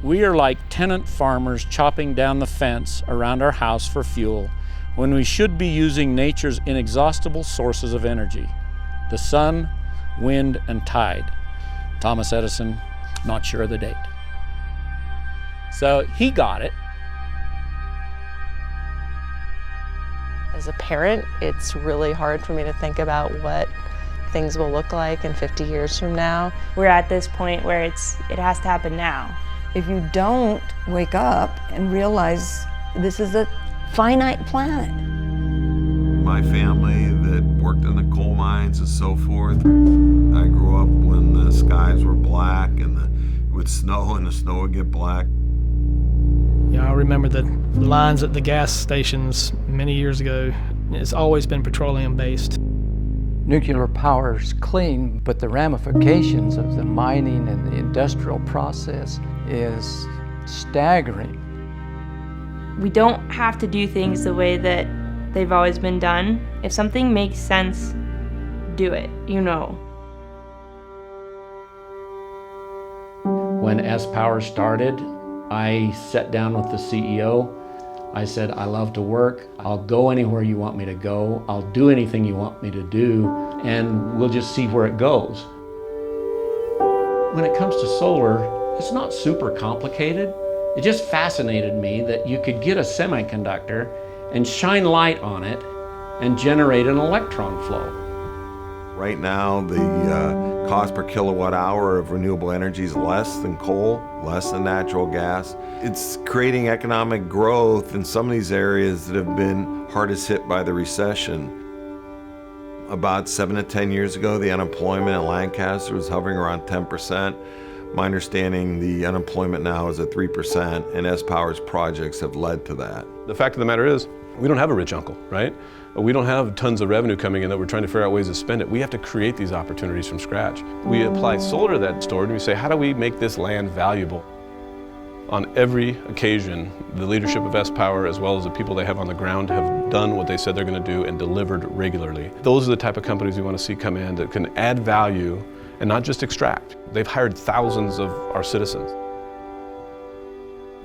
We are like tenant farmers chopping down the fence around our house for fuel when we should be using nature's inexhaustible sources of energy: the sun, wind, and tide. Thomas Edison, not sure of the date. So he got it. As a parent, it's really hard for me to think about what things will look like in 50 years from now. We're at this point where it has to happen now. If you don't wake up and realize this is a finite planet. My family that worked in the coal mines and so forth, I grew up when the skies were black and it would snow and the snow would get black. Yeah, I remember the lines at the gas stations many years ago. It's always been petroleum-based. Nuclear power is clean, but the ramifications of the mining and the industrial process is staggering. We don't have to do things the way that they've always been done. If something makes sense, do it, you know. When sPower started, I sat down with the CEO. I said, I love to work. I'll go anywhere you want me to go. I'll do anything you want me to do, and we'll just see where it goes. When it comes to solar, it's not super complicated. It just fascinated me that you could get a semiconductor and shine light on it and generate an electron flow. Right now, the cost per kilowatt hour of renewable energy is less than coal, less than natural gas. It's creating economic growth in some of these areas that have been hardest hit by the recession. About 7 to 10 years ago, the unemployment in Lancaster was hovering around 10%. My understanding, the unemployment now is at 3%, and sPower's projects have led to that. The fact of the matter is, we don't have a rich uncle, right? We don't have tons of revenue coming in that we're trying to figure out ways to spend it. We have to create these opportunities from scratch. We apply solar to that stored and we say, how do we make this land valuable? On every occasion, the leadership of sPower, as well as the people they have on the ground, have done what they said they're going to do and delivered regularly. Those are the type of companies we want to see come in that can add value and not just extract. They've hired thousands of our citizens.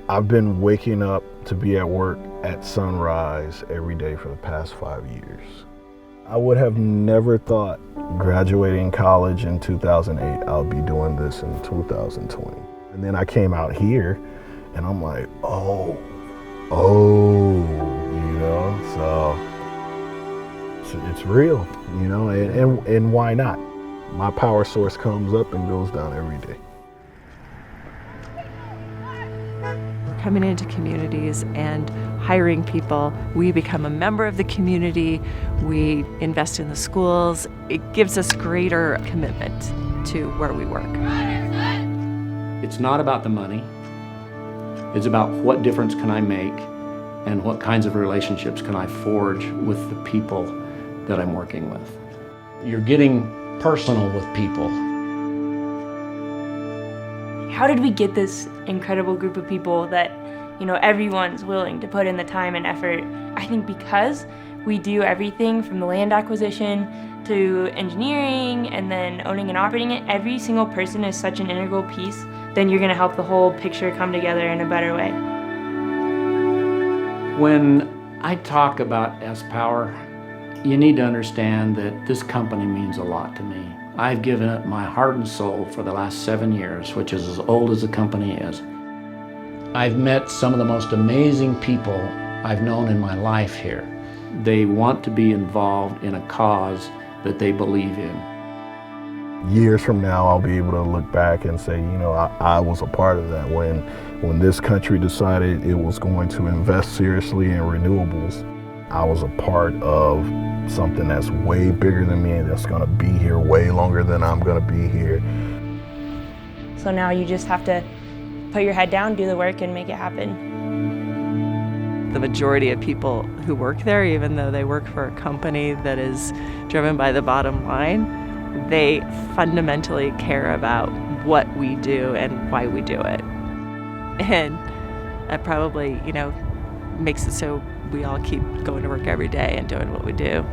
I've been waking up to be at work at sunrise every day for the past 5 years. I would have never thought graduating college in 2008, I'll be doing this in 2020. And then I came out here and I'm like, oh, you know, so it's real, you know, and why not? My power source comes up and goes down every day. Coming into communities and hiring people, we become a member of the community, we invest in the schools. It gives us greater commitment to where we work. It's not about the money. It's about what difference can I make and what kinds of relationships can I forge with the people that I'm working with. You're getting personal with people. How did we get this incredible group of people that, you know, everyone's willing to put in the time and effort? I think because we do everything from the land acquisition to engineering and then owning and operating it. Every single person is such an integral piece. Then you're going to help the whole picture come together in a better way. When I talk about sPower, you need to understand that this company means a lot to me. I've given it my heart and soul for the last 7 years, which is as old as the company is. I've met some of the most amazing people I've known in my life here. They want to be involved in a cause that they believe in. Years from now, I'll be able to look back and say, you know, I was a part of that when this country decided it was going to invest seriously in renewables. I was a part of something that's way bigger than me and that's gonna be here way longer than I'm gonna be here. So now you just have to put your head down, do the work, and make it happen. The majority of people who work there, even though they work for a company that is driven by the bottom line, they fundamentally care about what we do and why we do it. And that probably, you know, makes it so we all keep going to work every day and doing what we do.